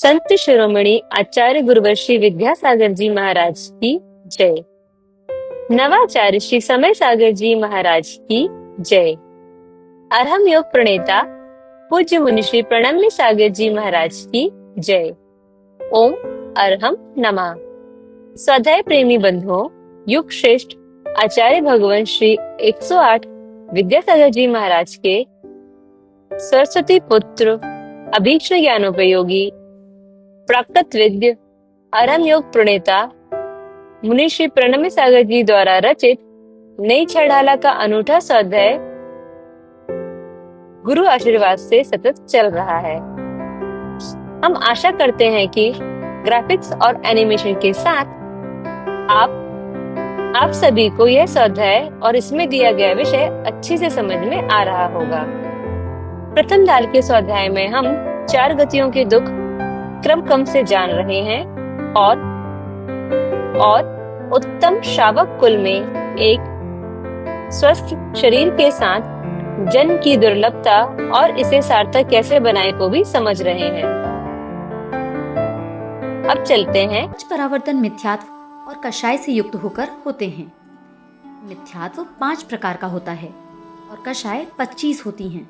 संत शिरोमणि आचार्य गुरुवर विद्यासागर जी महाराज की जय। नवाचार्य श्री समय सागर जी महाराज की जय। अरहम योग प्रणेता पूज्य मुनि श्री प्रणम्य सागर जी महाराज की जय। ओम अरहम नमः। स्वाध्याय प्रेमी बंधुओं, युग श्रेष्ठ आचार्य भगवान श्री 108 विद्यासागर जी महाराज के सरस्वती पुत्र अभीक्ष्ण ज्ञानोपयोगी प्राकृत विद्य अरहम योग प्रणेता मुनि श्री प्रणम्य सागर जी द्वारा रचित नई छड़ाला का अनूठा स्वाध्याय गुरु आशीर्वाद से सतत चल रहा है। हम आशा करते हैं कि ग्राफिक्स और एनिमेशन के साथ आप सभी को यह स्वाध्याय और इसमें दिया गया विषय अच्छे से समझ में आ रहा होगा। प्रथम दाल के स्वाध्याय में हम 4 गतियों के दुख क्रम से जान रहे हैं और उत्तम श्रावक कुल में एक स्वस्थ शरीर के साथ जन्म की दुर्लभता और इसे सार्थक कैसे बनाए को भी समझ रहे हैं। अब चलते हैं। परावर्तन मिथ्यात्व और कषाय से युक्त होकर होते हैं। मिथ्यात्व 5 प्रकार का होता है और कषाय 25 होती हैं।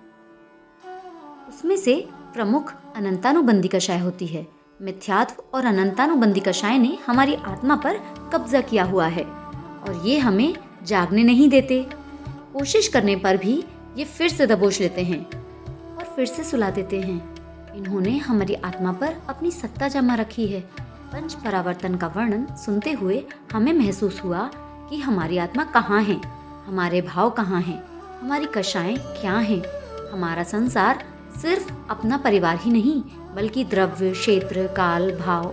उसमें से प्रमुख अनंतानुबंधी कषाय होती है। मिथ्यात्व और अनंतानुबंधी कषाय ने हमारी आत्मा पर कब्जा किया हुआ है और ये हमें जागने नहीं देते। कोशिश करने पर भी ये फिर से दबोच लेते हैं और फिर से सुला देते हैं। इन्होंने हमारी आत्मा पर अपनी सत्ता जमा रखी है। पंच परावर्तन का वर्णन सुनते हुए हमें महसूस हुआ कि हमारी आत्मा कहाँ है, हमारे भाव कहाँ हैं, हमारी कषाएं क्या हैं। हमारा संसार सिर्फ अपना परिवार ही नहीं बल्कि द्रव्य, क्षेत्र, काल, भाव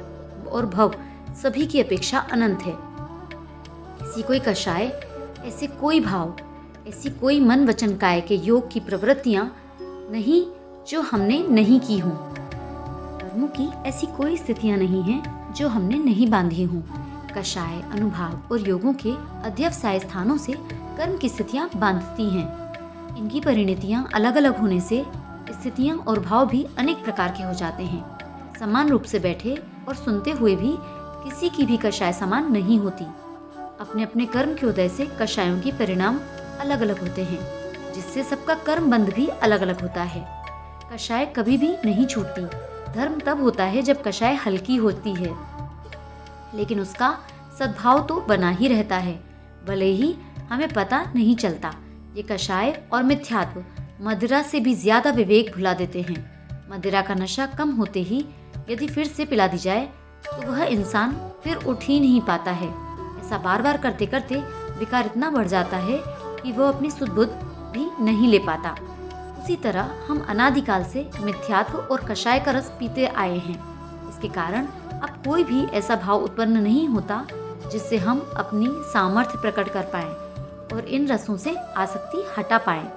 और भव सभी की अपेक्षा अनंत है। ऐसी कोई कषाय, ऐसे कोई भाव, ऐसी कोई मन वचन काय के योग की प्रवृत्तियां नहीं जो हमने नहीं की हों। कर्मों की ऐसी कोई स्थितियां नहीं हैं जो हमने नहीं बांधी हों। कषाय, अनुभाव और योगों के अध्यवसाय स्थानों से कर्म की स्थितियां बांधती हैं। इनकी परिणतियां अलग अलग होने से स्थितियां और भाव भी अनेक प्रकार के हो जाते हैं। समान रूप से बैठे और सुनते हुए भी किसी की भी कषाय समान नहीं होती। अपने अपने कर्म के उदय से कषायों की परिणाम अलग अलग होते हैं, जिससे सबका कर्म बंध भी अलग अलग होता है। कषाय कभी भी नहीं छूटती। धर्म तब होता है जब कषाय हल्की होती है, लेकिन उसका सद्भाव तो बना ही रहता है, भले ही हमें पता नहीं चलता। ये कषाय और मिथ्यात्व मदिरा से भी ज्यादा विवेक भुला देते हैं। मदिरा का नशा कम होते ही यदि फिर से पिला दी जाए तो वह इंसान फिर उठ ही नहीं पाता है। ऐसा बार बार करते करते विकार इतना बढ़ जाता है कि वह अपनी सुध-बुध भी नहीं ले पाता। उसी तरह हम अनादिकाल से मिथ्यात्व और कषाय का रस पीते आए हैं। इसके कारण अब कोई भी ऐसा भाव उत्पन्न नहीं होता जिससे हम अपनी सामर्थ्य प्रकट कर पाएं और इन रसों से आसक्ति हटा पाएं।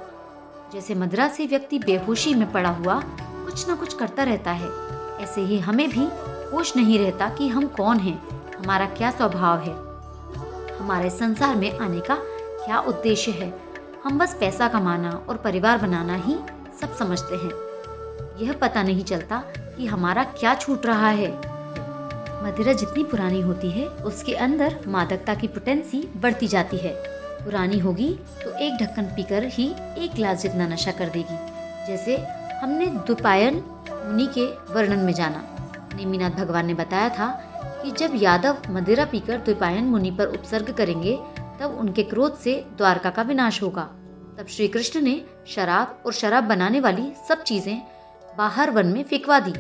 जैसे मदिरा से व्यक्ति बेहोशी में पड़ा हुआ कुछ न कुछ करता रहता है, ऐसे ही हमें भी होश नहीं रहता कि हम कौन हैं, हमारा क्या स्वभाव है, हमारे संसार में आने का क्या उद्देश्य है। हम बस पैसा कमाना और परिवार बनाना ही सब समझते हैं। यह पता नहीं चलता कि हमारा क्या छूट रहा है। मदिरा जितनी पुरानी होती है उसके अंदर मादकता की पोटेंसी बढ़ती जाती है। पुरानी होगी तो एक ढक्कन पीकर ही 1 गिलास जितना नशा कर देगी। जैसे हमने द्वैपायन मुनि के वर्णन में जाना। नेमिनाथ भगवान ने बताया था कि जब यादव मदिरा पीकर द्वैपायन मुनि पर उपसर्ग करेंगे तब उनके क्रोध से द्वारका का विनाश होगा। तब श्री कृष्ण ने शराब और शराब बनाने वाली सब चीजें बाहर वन में फेंकवा दी।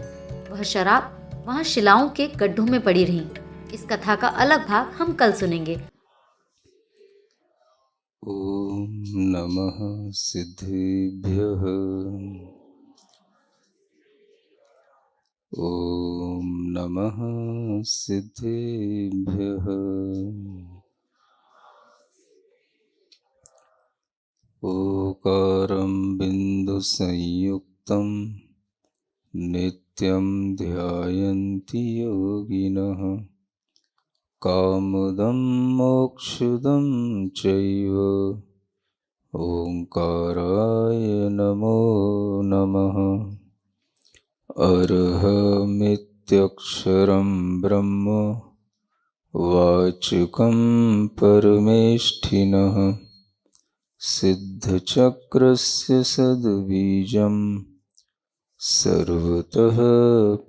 वह शराब वहां शिलाओं के गड्ढों में पड़ी रही। इस कथा का अलग भाग हम कल सुनेंगे। ओम नमः सिद्धेभ्यः। ओम नमः सिद्धेभ्यः। ओकारं बिन्दुसंयुक्तं नित्यं ध्यायन्ति योगिनः। कामदं मोक्षदं चैव ओंकाराय नमो नमः। अर्हमित्युक्तस्य तत्क्षरं ब्रह्म वाचकं परमेष्ठिनः सिद्धचक्रस्य सद्बीजं सर्वतः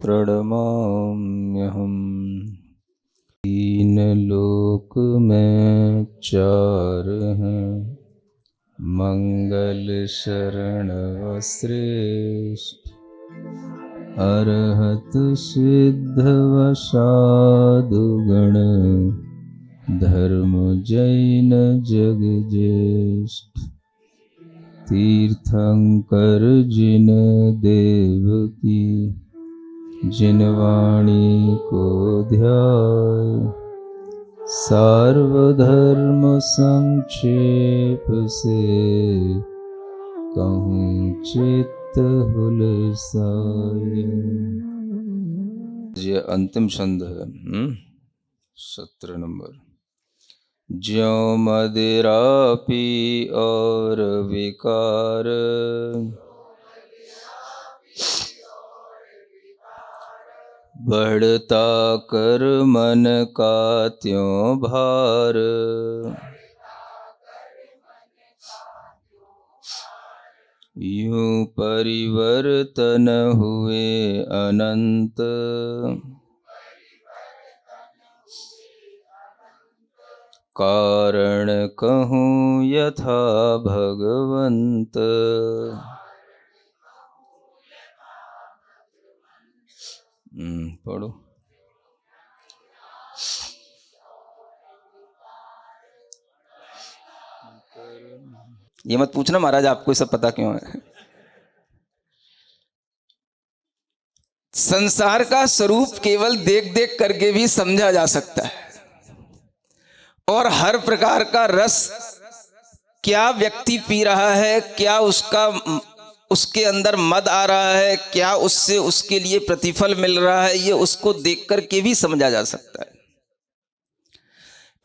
प्रणमाम्यहम्। तीन लोक में चार हैं, मंगल शरण व श्रेष्ठ, अरहत सिद्ध व साधुगण, धर्म जैन जग ज्येष्ठ। तीर्थंकर जिन देव की, जिन वाणी को ध्याय, सार्वधर्म संक्षेप से कहूँ चित्त हुलसाए। ये अंतिम छंद है। 17 नंबर। ज्यों मदिरा पी और विकार, बढ़ता कर मन का त्यों भार, यूं परिवर्तन हुए अनंत, कारण कहूँ यथा भगवंत। पढ़ो। ये मत पूछना महाराज आपको सब पता क्यों है। संसार का स्वरूप केवल देख देख करके भी समझा जा सकता है, और हर प्रकार का रस क्या व्यक्ति पी रहा है, क्या उसके अंदर मद आ रहा है, क्या उससे उसके लिए प्रतिफल मिल रहा है, ये उसको देख करके भी समझा जा सकता है।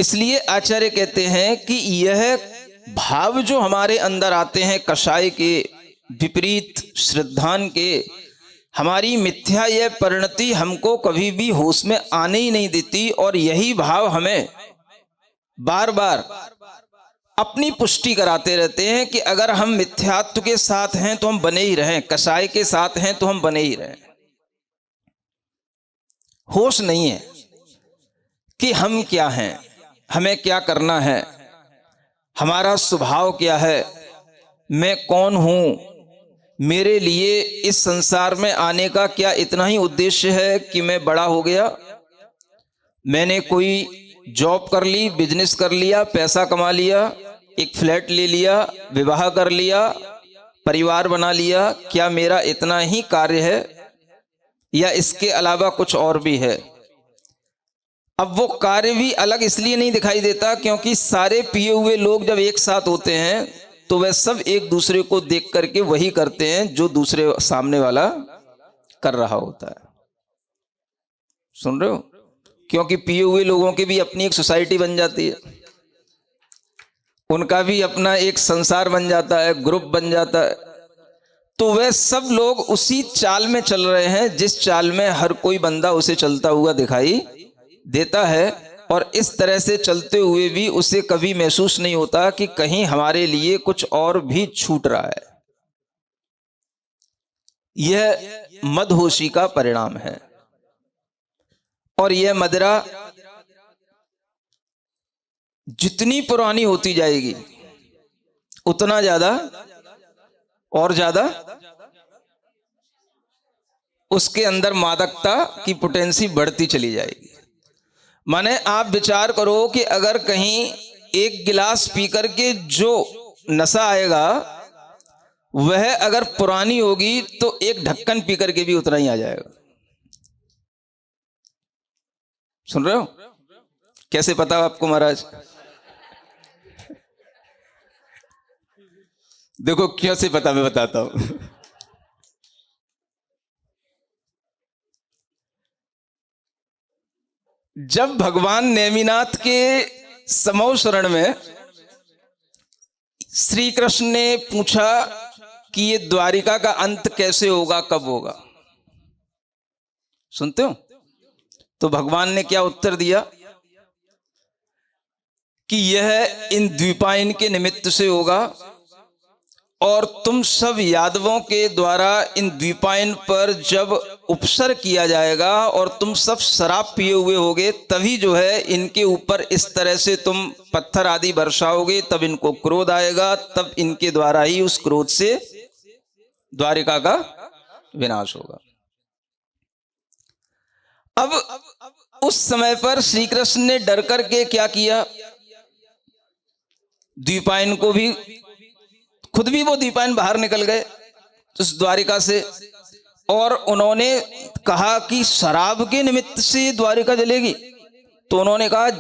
इसलिए आचार्य कहते हैं कि यह भाव जो हमारे अंदर आते हैं कषाय के, विपरीत श्रद्धान के, हमारी मिथ्या यह परिणति हमको कभी भी होश में आने ही नहीं देती, और यही भाव हमें बार बार अपनी पुष्टि कराते रहते हैं कि अगर हम मिथ्यात्व के साथ हैं तो हम बने ही रहें, कषाय के साथ हैं तो हम बने ही रहें। होश नहीं है कि हम क्या हैं, हमें क्या करना है, हमारा स्वभाव क्या है, मैं कौन हूं, मेरे लिए इस संसार में आने का क्या इतना ही उद्देश्य है कि मैं बड़ा हो गया, मैंने कोई जॉब कर ली, बिजनेस कर लिया, पैसा कमा लिया, एक फ्लैट ले लिया, विवाह कर लिया, परिवार बना लिया, क्या मेरा इतना ही कार्य है या इसके अलावा कुछ और भी है। अब वो कार्य भी अलग इसलिए नहीं दिखाई देता क्योंकि सारे पिए हुए लोग जब एक साथ होते हैं तो वह सब एक दूसरे को देख करके वही करते हैं जो दूसरे सामने वाला कर रहा होता है। सुन रहे हो? क्योंकि पिए हुए लोगों की भी अपनी एक सोसाइटी बन जाती है, उनका भी अपना एक संसार बन जाता है, ग्रुप बन जाता है, तो वह सब लोग उसी चाल में चल रहे हैं जिस चाल में हर कोई बंदा उसे चलता हुआ दिखाई देता है। और इस तरह से चलते हुए भी उसे कभी महसूस नहीं होता कि कहीं हमारे लिए कुछ और भी छूट रहा है। यह मदहोशी का परिणाम है, और यह मदिरा जितनी पुरानी होती जाएगी उतना ज्यादा और ज्यादा उसके अंदर मादकता की पोटेंसी बढ़ती चली जाएगी। माने आप विचार करो कि अगर कहीं एक गिलास पी करके जो नशा आएगा वह अगर पुरानी होगी तो एक ढक्कन पी करके भी उतना ही आ जाएगा। सुन रहे हो? कैसे पता आपको महाराज? देखो कैसे पता, मैं बताता हूं। जब भगवान नेमिनाथ के समौ शरण में श्री कृष्ण ने पूछा कि ये द्वारिका का अंत कैसे होगा, कब होगा, सुनते हो? तो भगवान ने क्या उत्तर दिया कि यह इन द्वीपायन के निमित्त से होगा और तुम सब यादवों के द्वारा इन द्वीपायन पर जब उपसर किया जाएगा और तुम सब शराब पिए हुए होगे, तभी जो है इनके ऊपर इस तरह से तुम पत्थर आदि बरसाओगे, तब इनको क्रोध आएगा, तब इनके द्वारा ही उस क्रोध से द्वारिका का विनाश होगा। अब उस समय पर श्री कृष्ण ने डर करके क्या किया, द्वीपायन को भी, खुद भी वो द्वीपायन बाहर निकल गए उस द्वारिका से, और उन्होंने कहा कि शराब के निमित्त से द्वारिका जलेगी। तो उन्होंने कहा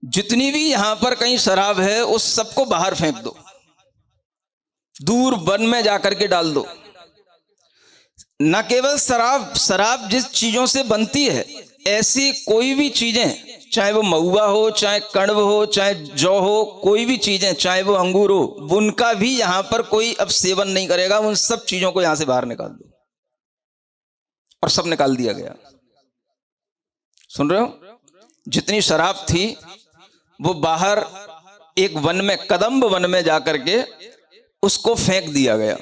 जितनी भी यहां पर कहीं शराब है उस सबको बाहर फेंक दो, दूर वन में जाकर के डाल दो। न केवल शराब, शराब जिस चीजों से बनती है, ऐसी कोई भी चीजें, चाहे वो महुआ हो, चाहे कण्व हो, चाहे जौ हो, कोई भी चीजें, चाहे वो अंगूर हो, उनका भी यहां पर कोई अब सेवन नहीं करेगा। उन सब चीजों को यहां से बाहर निकाल दो। और सब निकाल दिया गया। सुन रहे हो? जितनी शराब थी वो बाहर एक वन में, कदम्ब वन में जाकर के उसको फेंक दिया गया।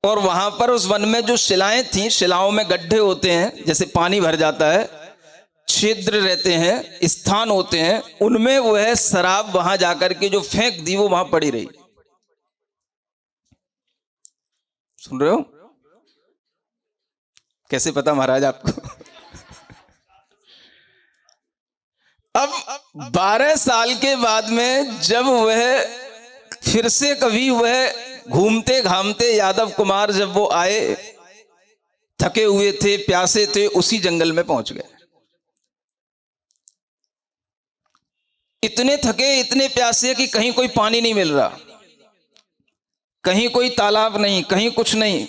और वहां पर उस वन में जो शिलाएं थी, शिलाओं में गड्ढे होते हैं, जैसे पानी भर जाता है, छिद्र रहते हैं, स्थान होते हैं, उनमें वो है शराब वहां जाकर के जो फेंक दी वो वहां पड़ी रही। सुन रहे हो? कैसे पता महाराज आपको? अब 12 साल के बाद में जब वह फिर से कभी वह घूमते घामते यादव कुमार जब वो आए, थके हुए थे, प्यासे थे, उसी जंगल में पहुंच गए। इतने थके, इतने प्यासे कि कहीं कोई पानी नहीं मिल रहा, कहीं कोई तालाब नहीं, कहीं कुछ नहीं।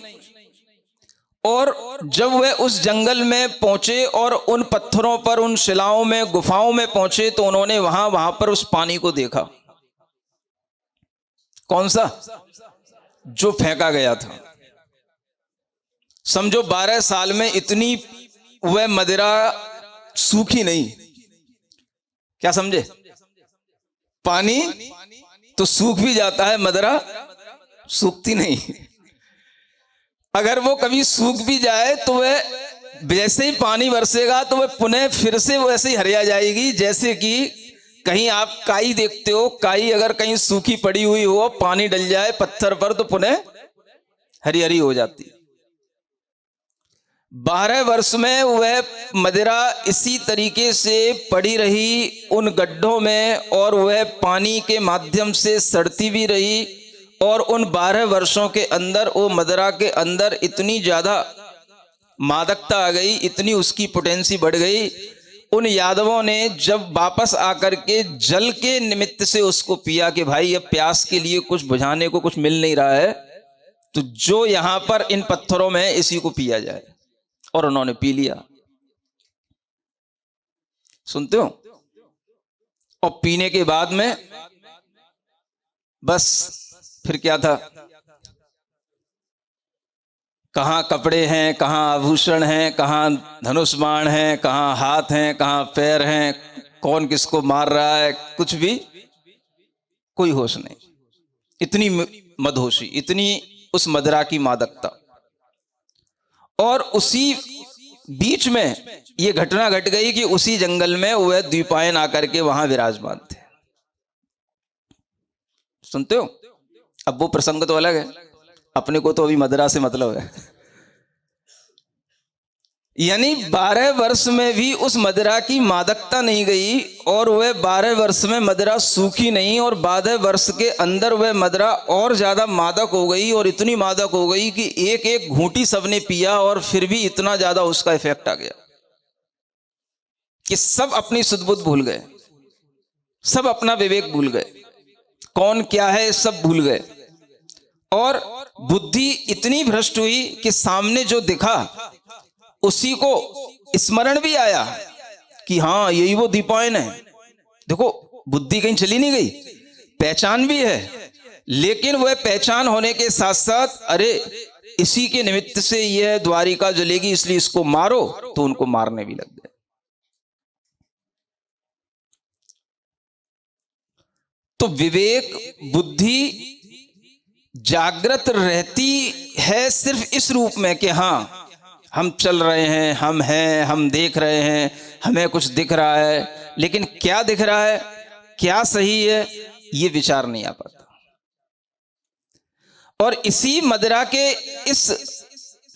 और जब वह उस जंगल में पहुंचे और उन पत्थरों पर, उन शिलाओं में, गुफाओं में पहुंचे, तो उन्होंने वहां पर उस पानी को देखा। कौन सा? जो फेंका गया था। समझो 12 साल में इतनी वह मदिरा सूखी नहीं। क्या समझे? पानी तो सूख भी जाता है, मदिरा सूखती नहीं। अगर वो कभी सूख भी जाए तो वह जैसे ही पानी बरसेगा तो वह पुनः फिर से वैसे ही हरिया जाएगी। जैसे कि कहीं आप काई देखते हो, काई अगर कहीं सूखी पड़ी हुई हो, पानी डल जाए पत्थर पर तो पुनः हरी हरी हो जाती। 12 वर्ष में वह मदिरा इसी तरीके से पड़ी रही उन गड्ढों में, और वह पानी के माध्यम से सड़ती भी रही। और उन 12 वर्षों के अंदर वो मदिरा के अंदर इतनी ज्यादा मादकता आ गई, इतनी उसकी पोटेंसी बढ़ गई। उन यादवों ने जब वापस आकर के जल के निमित्त से उसको पिया कि भाई अब प्यास के लिए कुछ बुझाने को कुछ मिल नहीं रहा है, तो जो यहां पर इन पत्थरों में इसी को पिया जाए, और उन्होंने पी लिया। सुनते हो? और पीने के बाद में बस फिर क्या था, कहां कपड़े हैं, कहां आभूषण हैं, कहां धनुष बाण हैं, कहां हाथ हैं, कहां पैर हैं, कौन किसको मार रहा है, कुछ भी कोई होश नहीं। इतनी मदहोशी, इतनी उस मदिरा की मादकता। और उसी बीच में ये घटना घट गई कि उसी जंगल में वह द्वीपायन आकर के वहां विराजमान थे। सुनते हो? अब वो प्रसंग तो अलग है, अपने को तो अभी मदिरा से मतलब है। यानी 12 वर्ष में भी उस मदिरा की मादकता नहीं गई, और वह 12 वर्ष में मदिरा सूखी नहीं, और 12 वर्ष के अंदर वह मदिरा और ज्यादा मादक हो गई, और इतनी मादक हो गई कि एक एक घूंटी सबने पिया, और फिर भी इतना ज्यादा उसका इफेक्ट आ गया कि सब अपनी सुध बुध भूल गए, सब अपना विवेक भूल गए, कौन क्या है सब भूल गए। और बुद्धि इतनी भ्रष्ट हुई कि सामने जो दिखा उसी को स्मरण भी आया कि हाँ यही वो द्वीपायन है। देखो बुद्धि कहीं चली नहीं गई, पहचान भी है, लेकिन वह पहचान होने के साथ साथ अरे इसी के निमित्त से यह द्वारिका जलेगी, इसलिए इसको मारो, तो उनको मारने भी लग गए। तो विवेक बुद्धि जागृत रहती है सिर्फ इस रूप में कि हाँ, हम चल रहे हैं, हम हैं, हम देख रहे हैं, हमें कुछ दिख रहा है, लेकिन क्या दिख रहा है, क्या सही है, ये विचार नहीं आ पाता। और इसी मदिरा के इस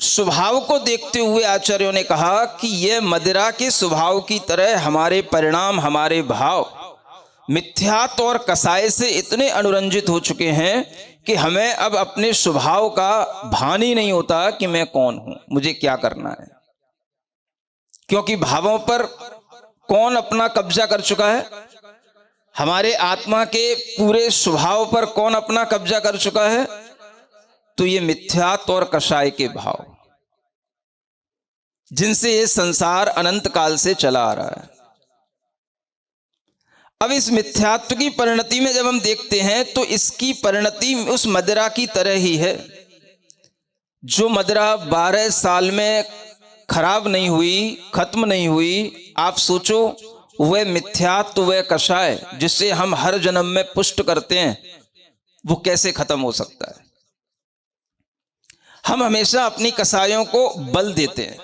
स्वभाव को देखते हुए आचार्यों ने कहा कि यह मदिरा के स्वभाव की तरह हमारे परिणाम, हमारे भाव मिथ्यात्व और कसाय से इतने अनुरंजित हो चुके हैं कि हमें अब अपने स्वभाव का भान ही नहीं होता कि मैं कौन हूं, मुझे क्या करना है। क्योंकि भावों पर कौन अपना कब्जा कर चुका है, हमारे आत्मा के पूरे स्वभाव पर कौन अपना कब्जा कर चुका है, तो ये मिथ्यात्व और कसाय के भाव, जिनसे ये संसार अनंत काल से चला आ रहा है। अब इस मिथ्यात्व की परिणति में जब हम देखते हैं तो इसकी परिणति उस मदिरा की तरह ही है। जो मदिरा 12 साल में खराब नहीं हुई, खत्म नहीं हुई, आप सोचो वह मिथ्यात्व, वह कषाय जिससे हम हर जन्म में पुष्ट करते हैं, वो कैसे खत्म हो सकता है। हम हमेशा अपनी कसायों को बल देते हैं,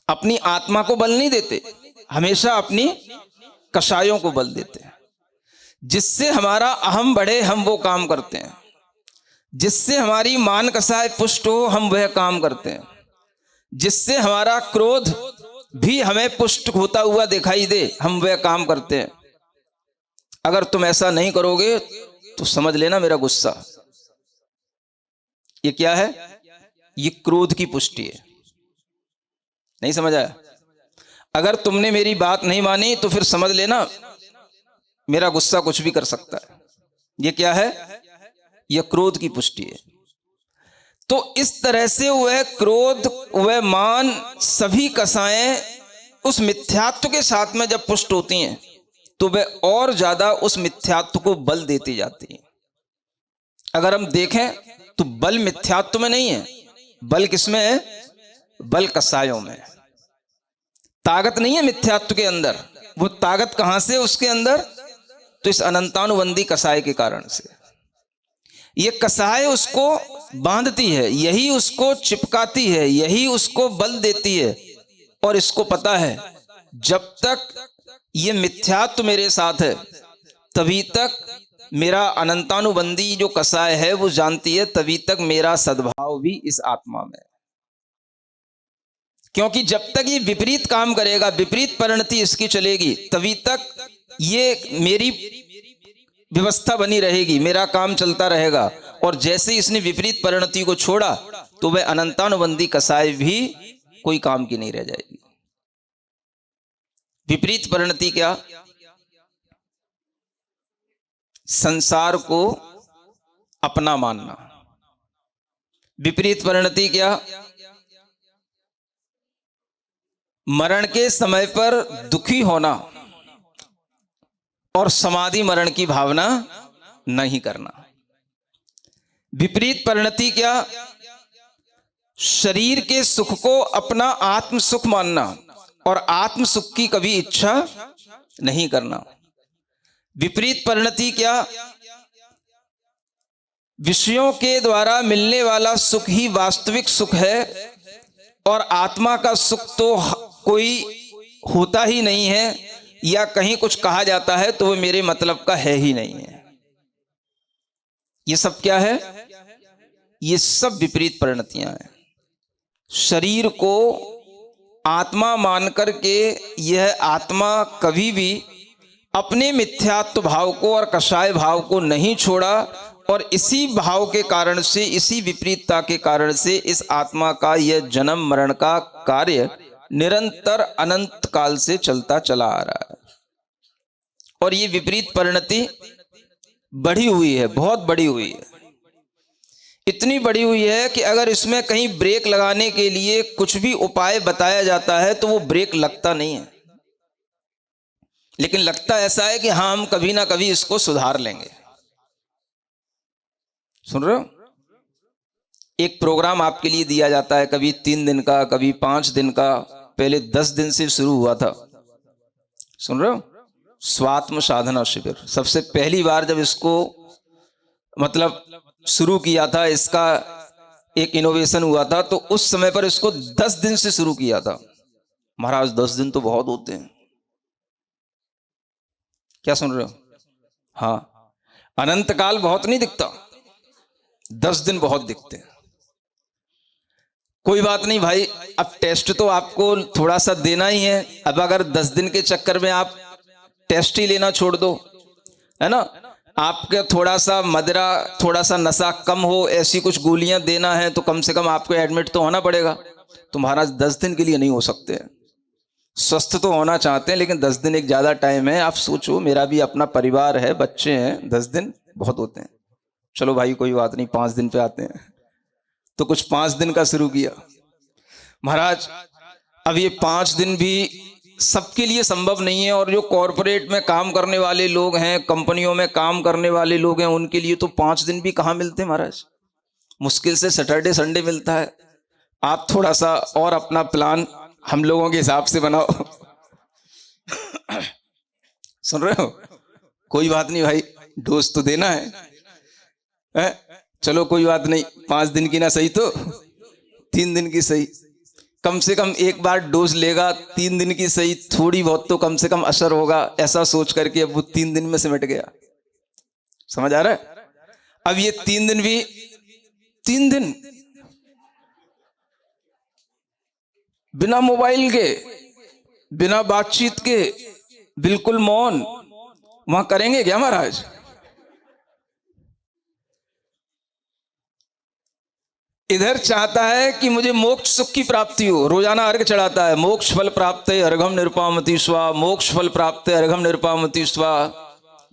अपनी आत्मा को बल नहीं देते, हमेशा अपनी कषायों को बल देते हैं। जिससे हमारा अहम बढ़े हम वो काम करते हैं, जिससे हमारी मान कसाय पुष्ट हो हम वह काम करते हैं, जिससे हमारा क्रोध भी हमें पुष्ट होता हुआ दिखाई दे हम वह काम करते हैं। अगर तुम ऐसा नहीं करोगे तो समझ लेना मेरा गुस्सा, ये क्या है, ये क्रोध की पुष्टि है। नहीं समझ आया? अगर तुमने मेरी बात नहीं मानी तो फिर समझ लेना मेरा गुस्सा कुछ भी कर सकता है। ये क्या है, यह क्रोध की पुष्टि है। तो इस तरह से वह क्रोध, वह मान, सभी कसाएं उस मिथ्यात्व के साथ में जब पुष्ट होती हैं तो वह और ज्यादा उस मिथ्यात्व को बल देती जाती है। अगर हम देखें तो बल मिथ्यात्व में नहीं है, बल किसमें है, बल कसायों में। ताकत नहीं है मिथ्यात्व के अंदर, वो ताकत कहां से उसके अंदर, तो इस अनंतानुबंधी कसाय के कारण से। ये कसाय उसको बांधती है, यही उसको चिपकाती है, यही उसको बल देती है। और इसको पता है जब तक ये मिथ्यात्व मेरे साथ है तभी तक मेरा अनंतानुबंधी जो कसाय है वो जानती है, तभी तक मेरा सद्भाव भी इस आत्मा में। क्योंकि जब तक ये विपरीत काम करेगा, विपरीत परिणति इसकी चलेगी, तभी तक ये मेरी व्यवस्था बनी रहेगी, मेरा काम चलता रहेगा। और जैसे इसने विपरीत परिणति को छोड़ा तो वह अनंतानुबंधी कसाय भी कोई काम की नहीं रह जाएगी। विपरीत परिणति क्या, संसार को अपना मानना। विपरीत परिणति क्या, मरण के समय पर दुखी होना और समाधि मरण की भावना नहीं करना। विपरीत परिणति क्या, शरीर के सुख को अपना आत्म सुख मानना और आत्म सुख की कभी इच्छा नहीं करना। विपरीत परिणति क्या, विषयों के द्वारा मिलने वाला सुख ही वास्तविक सुख है और आत्मा का सुख तो कोई होता ही नहीं है, या कहीं कुछ कहा जाता है तो वो मेरे मतलब का है ही नहीं है। ये सब क्या है, ये सब विपरीत परिणतियां हैं। शरीर को आत्मा मान करके यह आत्मा कभी भी अपने मिथ्यात्व भाव को और कषाय भाव को नहीं छोड़ा, और इसी भाव के कारण से, इसी विपरीतता के कारण से इस आत्मा का यह जन्म मरण का कार्य निरंतर अनंत काल से चलता चला आ रहा है। और ये विपरीत परिणति बढ़ी हुई है, बहुत बड़ी हुई है। इतनी बड़ी हुई है कि अगर इसमें कहीं ब्रेक लगाने के लिए कुछ भी उपाय बताया जाता है तो वो ब्रेक लगता नहीं है, लेकिन लगता ऐसा है कि हाँ, हम कभी ना कभी इसको सुधार लेंगे। सुन रहे हो? एक प्रोग्राम आपके लिए दिया जाता है, कभी 3 दिन का, कभी 5 दिन का। पहले 10 दिन से शुरू हुआ था, सुन रहे हो? स्वात्म साधना शिविर सबसे पहली बार जब इसको मतलब शुरू किया था, इसका एक इनोवेशन हुआ था, तो उस समय पर इसको 10 दिन से शुरू किया था। महाराज 10 दिन तो बहुत होते हैं, क्या सुन रहे हो? हाँ, अनंत काल बहुत नहीं दिखता, 10 दिन बहुत दिखते हैं। कोई बात नहीं भाई, अब टेस्ट तो आपको थोड़ा सा देना ही है। अब अगर 10 दिन के चक्कर में आप टेस्ट ही लेना छोड़ दो, है ना, आपके थोड़ा सा मदिरा, थोड़ा सा नशा कम हो, ऐसी कुछ गोलियां देना है, तो कम से कम आपको एडमिट तो होना पड़ेगा। तो महाराज 10 दिन के लिए नहीं हो सकते हैं। स्वस्थ तो होना चाहते हैं, लेकिन 10 दिन एक ज्यादा टाइम है। आप सोचो, मेरा भी अपना परिवार है, बच्चे हैं, 10 दिन बहुत होते हैं। चलो भाई कोई बात नहीं, 5 दिन पे आते हैं। तो कुछ 5 दिन का शुरू किया महाराज। अब ये 5 दिन भी सबके लिए संभव नहीं है, और जो कॉरपोरेट में काम करने वाले लोग हैं, कंपनियों में काम करने वाले लोग हैं, उनके लिए तो 5 दिन भी कहाँ मिलते हैं महाराज। मुश्किल से सैटरडे संडे मिलता है। आप थोड़ा सा और अपना प्लान हम लोगों के हिसाब से बनाओ। सुन रहे हो? कोई बात नहीं भाई, डोज तो देना है? चलो कोई बात नहीं, 5 दिन की ना सही तो 3 दिन की सही, कम से कम एक बार डोज लेगा, 3 दिन की सही, थोड़ी बहुत तो कम से कम असर होगा, ऐसा सोच करके अब वो 3 दिन में सिमट गया। समझ आ रहा है? अब ये 3 दिन भी 3 दिन बिना मोबाइल के, बिना बातचीत के, बिल्कुल मौन, वहां करेंगे क्या महाराज? इधर चाहता है कि मुझे मोक्ष सुख की प्राप्ति हो, रोजाना अर्घ चढ़ाता है, मोक्ष फल प्राप्त है अर्घम निरुपामति स्वा, मोक्ष फल प्राप्त है अर्घम निरुपामति स्वा।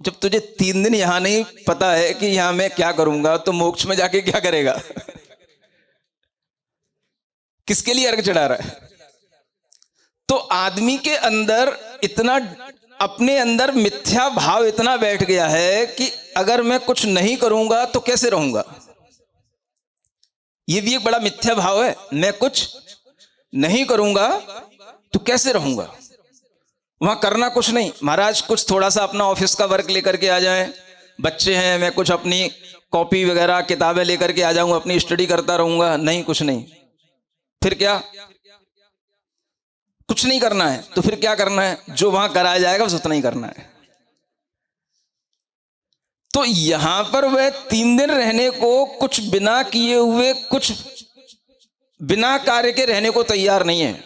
जब तुझे 3 दिन यहां नहीं पता है कि यहां मैं क्या करूंगा, तो मोक्ष में जाके क्या करेगा? किसके लिए अर्घ चढ़ा रहा है? तो आदमी के अंदर इतना, अपने अंदर मिथ्या भाव इतना बैठ गया है कि अगर मैं कुछ नहीं करूंगा तो कैसे रहूंगा। ये भी एक बड़ा मिथ्या भाव है, मैं कुछ नहीं करूंगा तो कैसे रहूंगा। वहां करना कुछ नहीं महाराज, कुछ थोड़ा सा अपना ऑफिस का वर्क लेकर के आ जाएं, बच्चे हैं, मैं कुछ अपनी कॉपी वगैरह किताबें लेकर के आ जाऊंगा, अपनी स्टडी करता रहूंगा, नहीं कुछ नहीं। फिर क्या? कुछ नहीं करना है, तो फिर क्या करना है? जो वहां कराया जाएगा बस उतना ही करना है। तो यहां पर वह 3 दिन रहने को कुछ बिना किए हुए, कुछ बिना कार्य के रहने को तैयार नहीं है।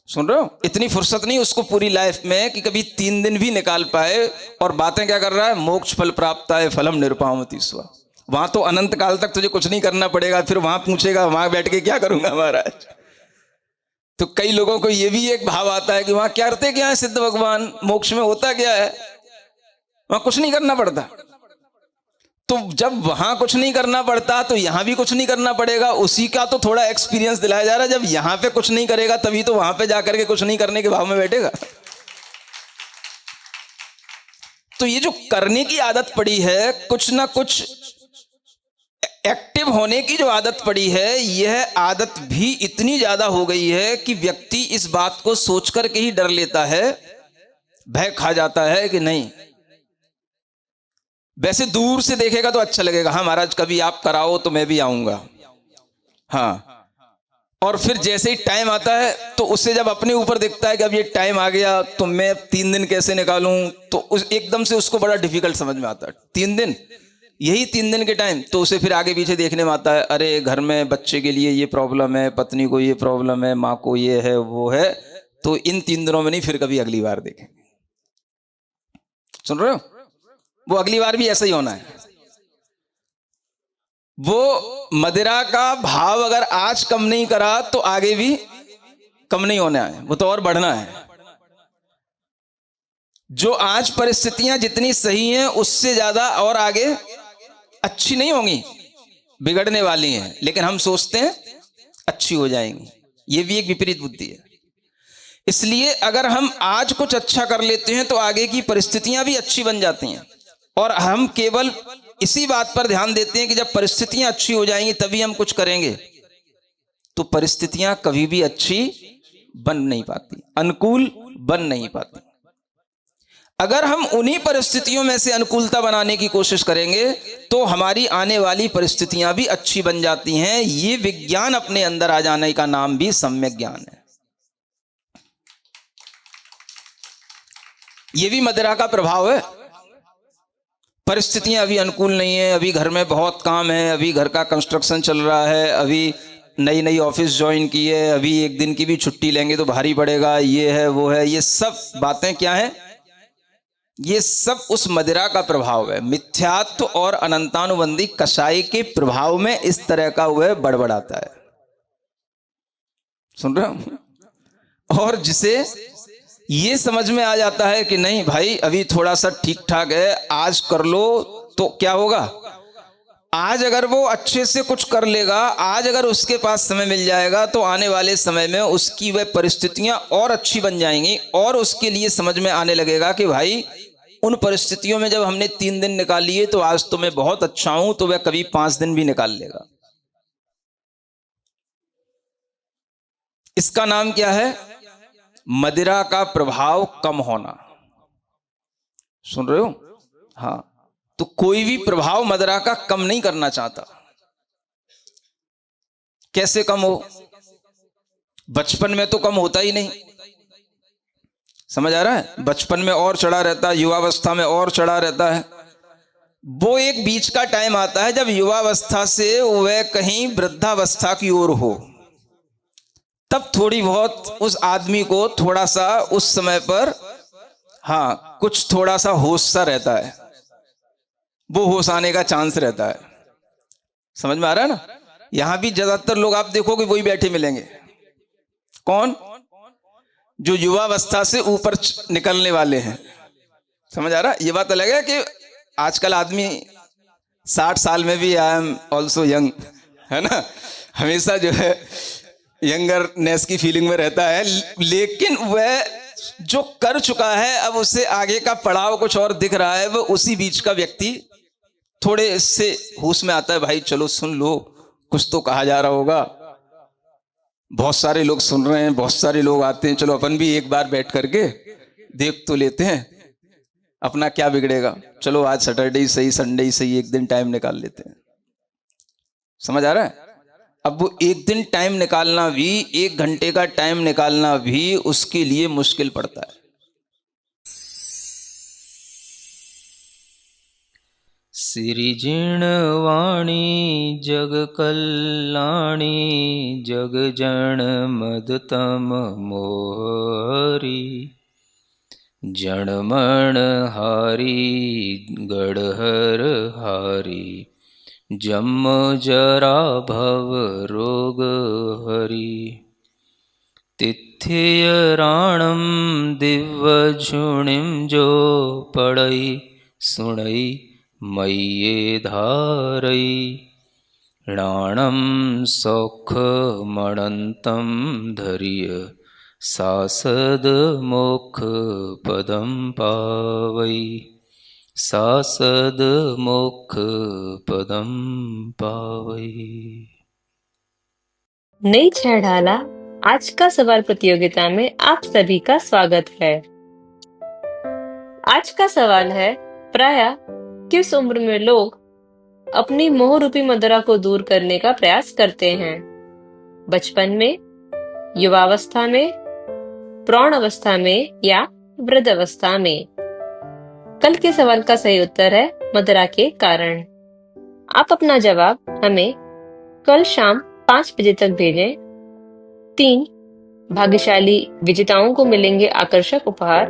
सुन रहे हो? इतनी फुर्सत नहीं उसको पूरी लाइफ में कि कभी 3 दिन भी निकाल पाए, और बातें क्या कर रहा है? मोक्ष फल प्राप्त है फलम निरुपामति स्वा। वहां तो अनंत काल तक तुझे कुछ नहीं करना पड़ेगा, फिर वहां पूछेगा वहां बैठ के क्या करूंगा महाराज। तो कई लोगों को यह भी एक भाव आता है कि वहां क्या करते क्या है सिद्ध भगवान, मोक्ष में होता क्या है, वहां कुछ नहीं करना पड़ता। तो जब वहां कुछ नहीं करना पड़ता तो यहां भी कुछ नहीं करना पड़ेगा। उसी का तो थोड़ा एक्सपीरियंस दिलाया जा रहा है। जब यहां पे कुछ नहीं करेगा तभी तो वहां पे जाकर के कुछ नहीं करने के भाव में बैठेगा। तो ये जो करने की आदत पड़ी है, कुछ ना कुछ एक्टिव होने की जो आदत पड़ी है, यह आदत भी इतनी ज्यादा हो गई है कि व्यक्ति इस बात को सोच करके ही डर लेता है, भय खा जाता है कि नहीं। वैसे दूर से देखेगा तो अच्छा लगेगा, हाँ महाराज कभी आप कराओ तो मैं भी आऊंगा, हाँ। और फिर जैसे ही टाइम आता है तो उससे जब अपने ऊपर दिखता है कि अब ये टाइम आ गया तो मैं 3 दिन कैसे निकालूं, तो एकदम से उसको बड़ा डिफिकल्ट समझ में आता है। 3 दिन, यही 3 दिन के टाइम, तो उसे फिर आगे पीछे देखने में आता है, अरे घर में बच्चे के लिए ये प्रॉब्लम है, पत्नी को ये प्रॉब्लम है, माँ को ये है वो है, तो इन 3 दिनों में नहीं, फिर कभी अगली बार देखेंगे। सुन रहे हो? वो अगली बार भी ऐसा ही होना है। वो मदिरा का भाव अगर आज कम नहीं करा तो आगे भी कम नहीं होना है, वो तो और बढ़ना है। जो आज परिस्थितियां जितनी सही हैं उससे ज्यादा और आगे अच्छी नहीं होंगी, बिगड़ने वाली हैं, लेकिन हम सोचते हैं अच्छी हो जाएंगी। ये भी एक विपरीत बुद्धि है। इसलिए अगर हम आज कुछ अच्छा कर लेते हैं तो आगे की परिस्थितियां भी अच्छी बन जाती हैं। और हम केवल इसी बात पर ध्यान देते हैं कि जब परिस्थितियां अच्छी हो जाएंगी तभी हम कुछ करेंगे, तो परिस्थितियां कभी भी अच्छी बन नहीं पाती, अनुकूल बन नहीं पाती। अगर हम उन्हीं परिस्थितियों में से अनुकूलता बनाने की कोशिश करेंगे तो हमारी आने वाली परिस्थितियां भी अच्छी बन जाती हैं। ये विज्ञान अपने अंदर आ जाने का नाम भी सम्यक ज्ञान है। ये भी मदिरा का प्रभाव है। परिस्थितियां अभी अनुकूल नहीं है, अभी घर में बहुत काम है, अभी घर का कंस्ट्रक्शन चल रहा है, अभी नई नई ऑफिस ज्वाइन की है, अभी एक दिन की भी छुट्टी लेंगे तो भारी पड़ेगा, ये है वो है, ये सब बातें क्या है? ये सब उस मदिरा का प्रभाव है। मिथ्यात्व और अनंतानुबंधी कषाय के प्रभाव में इस तरह का वह बड़बड़ाता है। सुन रहे हो? और जिसे ये समझ में आ जाता है कि नहीं भाई अभी थोड़ा सा ठीक ठाक है, आज कर लो तो क्या होगा, आज अगर वो अच्छे से कुछ कर लेगा, आज अगर उसके पास समय मिल जाएगा तो आने वाले समय में उसकी वह परिस्थितियां और अच्छी बन जाएंगी और उसके लिए समझ में आने लगेगा कि भाई उन परिस्थितियों में जब हमने 3 दिन निकाल लिए तो आज तो मैं बहुत अच्छा हूं, तो वह कभी 5 दिन भी निकाल लेगा। इसका नाम क्या है? मदिरा का प्रभाव कम होना। सुन रहे हो? हाँ, तो कोई भी प्रभाव मदिरा का कम नहीं करना चाहता। कैसे कम हो? बचपन में तो कम होता ही नहीं, समझ आ रहा है? बचपन में और चढ़ा रहता है, युवावस्था में और चढ़ा रहता है। वो एक बीच का टाइम आता है जब युवावस्था से वह कहीं वृद्धावस्था की ओर हो, तब थोड़ी बहुत उस आदमी को थोड़ा सा उस समय पर हाँ कुछ थोड़ा सा होश सा रहता है, वो होश आने का चांस रहता है। समझ में आ रहा है ना? यहां भी ज्यादातर लोग आप देखोगे वही बैठे मिलेंगे। कौन? जो युवावस्था से ऊपर निकलने वाले हैं। समझ आ रहा है? ये बात अलग है कि आजकल आदमी 60 साल में भी आई एम ऑल्सो यंग, है ना, हमेशा जो है यंगरनेस की फीलिंग में रहता है, लेकिन वह जो कर चुका है अब उससे आगे का पड़ाव कुछ और दिख रहा है। वो उसी बीच का व्यक्ति थोड़े से होश में आता है, भाई चलो सुन लो, कुछ तो कहा जा रहा होगा, बहुत सारे लोग सुन रहे हैं, बहुत सारे लोग आते हैं, चलो अपन भी एक बार बैठ करके देख तो लेते हैं, अपना क्या बिगड़ेगा, चलो आज सैटरडे ही सही, संडे ही सही, एक दिन टाइम निकाल लेते हैं। समझ आ रहा है? अब वो एक दिन टाइम निकालना भी, 1 घंटे का टाइम निकालना भी उसके लिए मुश्किल पड़ता है। सिरिजिणवाणी जग कल्याणी जग जन मदतम मोहरी जनमण हारी गढ़हर हारी जम जरा भव रोग हरि तिथ्य राणम दिव्य झुणिम जो पढ़ई सुणई मय्ये धारई राणम सौख मणंतम धर्य सासद मोक्ष पदम पावई सासद मोक्ष पदम पावई। नई छह ढाला आज का सवाल प्रतियोगिता में आप सभी का स्वागत है। आज का सवाल है, प्रायः किस उम्र में लोग अपनी मोह रूपी मदिरा को दूर करने का प्रयास करते हैं? बचपन में, युवावस्था में, प्रौढ़ अवस्था में या वृद्ध अवस्था में? कल के सवाल का सही उत्तर है मदिरा के कारण। आप अपना जवाब हमें कल शाम 5 बजे तक भेजें। 3 भाग्यशाली विजेताओं को मिलेंगे आकर्षक उपहार।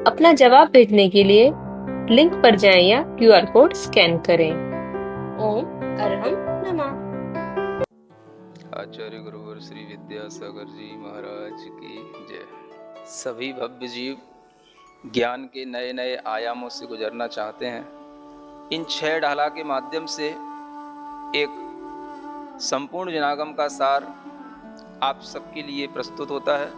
अपना जवाब भेजने के लिए लिंक पर जाएं या QR कोड स्कैन करें। ओम अरहम नमः। आचार्य गुरुवर श्री विद्यासागर जी महाराज की जय। सभी भव्य जीव ज्ञान के नए नए आयामों से गुजरना चाहते हैं। इन 6 ढाला के माध्यम से एक संपूर्ण जनागम का सार आप सबके लिए प्रस्तुत होता है।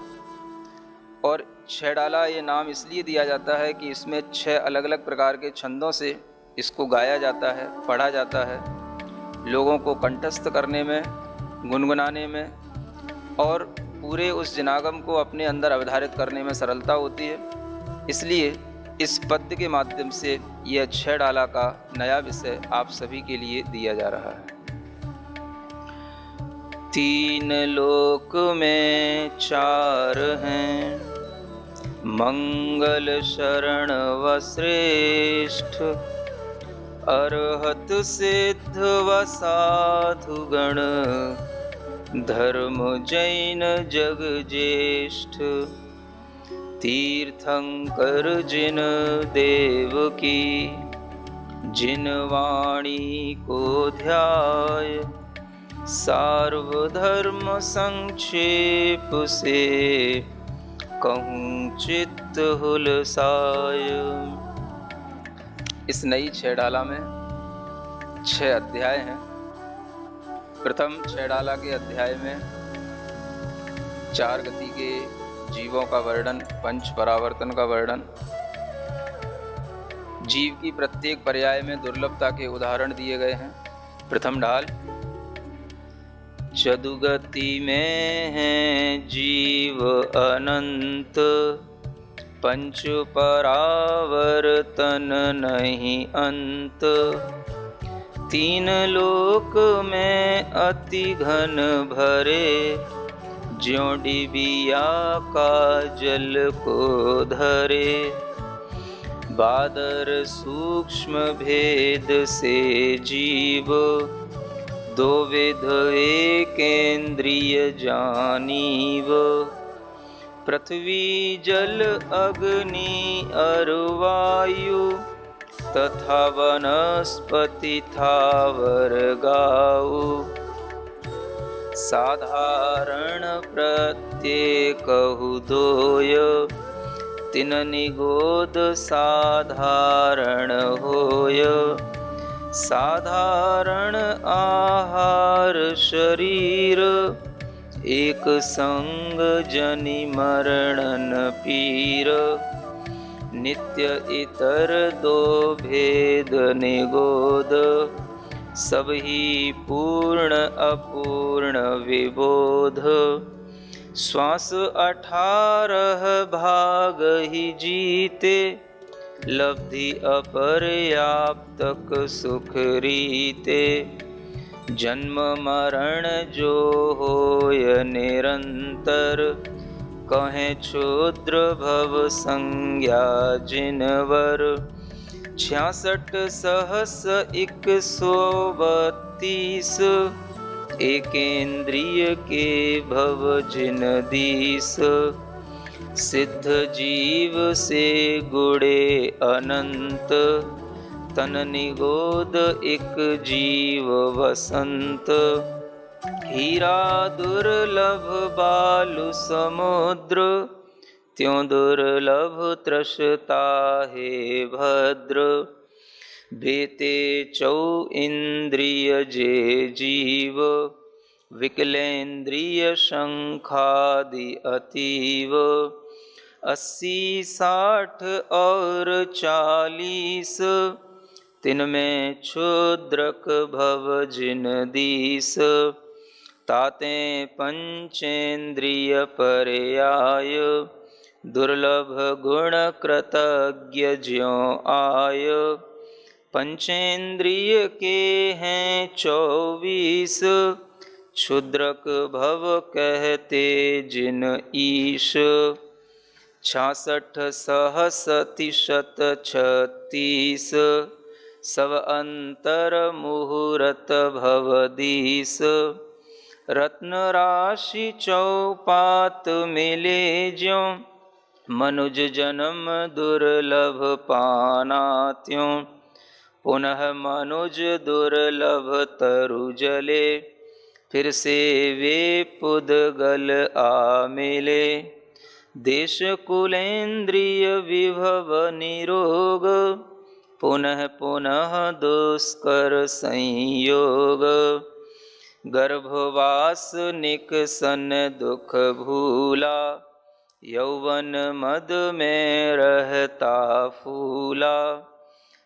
और 6 डाला ये नाम इसलिए दिया जाता है कि इसमें 6 अलग अलग प्रकार के छंदों से इसको गाया जाता है, पढ़ा जाता है, लोगों को कंठस्थ करने में, गुनगुनाने में और पूरे उस जिनागम को अपने अंदर अवधारित करने में सरलता होती है। इसलिए इस पद्य के माध्यम से यह 6 डाला का नया विषय आप सभी के लिए दिया जा रहा है। 3 लोक में 4 हैं, मंगल शरण व श्रेष्ठ, अरहत सिद्ध व साधुगण, धर्म जैन जग ज्येष्ठ, तीर्थंकर जिन देव की, जिन वाणी को ध्याय, सार्वधर्म संक्षेप से, कहूँ चित्त हुलसाय। इस नई 6 डाला में 6 अध्याय हैं। प्रथम 6 डाला के अध्याय में 4 गति के जीवों का वर्णन, पंच परावर्तन का वर्णन, जीव की प्रत्येक पर्याय में दुर्लभता के उदाहरण दिए गए हैं। प्रथम ढाल, चतुगति में है जीव अनंत, पंच परावर्तन नहीं अंत, 3 लोक में अति घन भरे, ज्यों डिबिया का जल को धरे, बादर सूक्ष्म भेद से जीव, 2 विध एकेंद्रिय जानीव, पृथ्वी जल अग्नि अरुवायु, तथा वनस्पति थावर गाऊ, साधारण प्रत्येकहु दोय, तिन निगोद साधारण होय, साधारण आहार शरीर, एक संग जनि मरणन पीर, नित्य इतर 2 भेद निगोद, सब ही पूर्ण अपूर्ण विबोध, श्वास 18 भाग ही जीते, लब्धि अपर्याप्तक सुख रीते, जन्म मरण जो होय निरंतर, कहें क्षुद्र भव संज्ञा जिनवर, 66 सहस 132, एकेंद्रिय के भव जिन दीस, सिद्ध जीव से गुणे अनंत, तन निगोद एक जीव वसंत, हीरा दुर्लभ बालु समुद्र, त्यों दुर्लभ तृषता हे भद्र, बेते 4 इंद्रिय जे जीव, विकलेंद्रिय शंखादि अतीव, 80 60 और 40, तिनमें क्षुद्रक भव जिन दीस, ताते पंचेन्द्रिय पर्याय, दुर्लभ गुण कृतज्ञ ज्यों आय, पंचेन्द्रिय के हैं 24, क्षुद्रक भव कहते जिन ईश, 66 सहस 36, सब अंतर मुहूर्त भवदीस, रत्न राशि चौपात मिले ज्यों, मनुज जन्म दुर्लभ पाना त्यों, पुनः मनुज दुर्लभ तरु जले, फिर से वे पुद्गल आ मिले, देश कुलेंद्रिय विभव निरोग, पुनः पुनः दुष्कर संयोग, गर्भवास निकसन दुख भूला, यौवन मद में रहता फूला,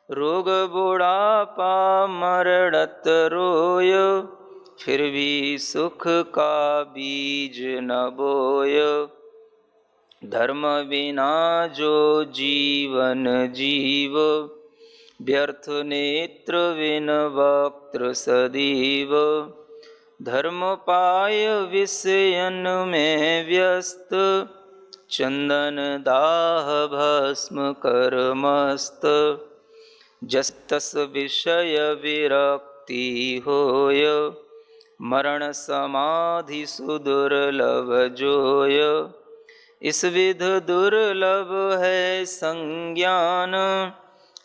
रोग बुढ़ापा मरड़त रोय, फिर भी सुख का बीज न बोय। धर्म बिना जो जीवन जीव, व्यर्थ नेत्र बिन वक्त्र सदीव। धर्म पाय विषयन में व्यस्त, चंदन दाह भस्म कर मस्त। जस तस विषय विरक्ति होय, मरण समाधि सुदुर्लभ जोय। इस विध दुर्लभ है संज्ञान,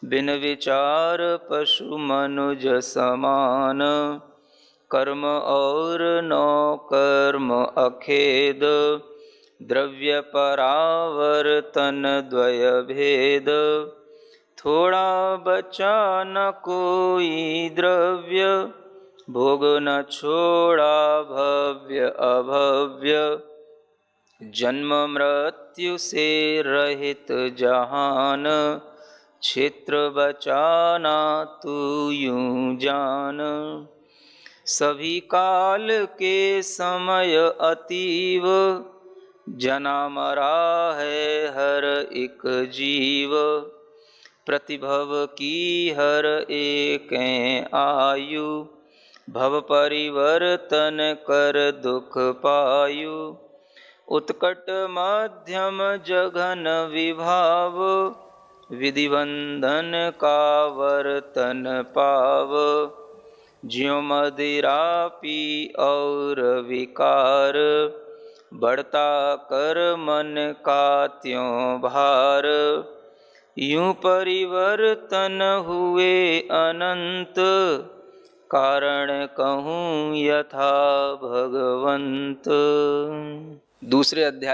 बिन विचार पशु मनुज समान। कर्म और नौ कर्म अखेद, द्रव्य परावर्तन द्वय भेद। थोड़ा बचा न कोई द्रव्य, भोग न छोड़ा भव्य अभव्य। जन्म मृत्यु से रहित जहान, क्षेत्र बचाना तू यूं जान। सभी काल के समय अतीव, जना मरा है हर एक जीव। प्रतिभव की हर एक आयु, भव परिवर्तन कर दुख पायु। उत्कट मध्यम जघन विभाव, विधिबंधन का वर्तन पाव। ज्यों मदिरा पी और विकार, बढ़ता कर मन का त्यों भार। यूं परिवर्तन हुए अनंत, कारण कहूँ यथा भगवंत। दूसरे अध्याय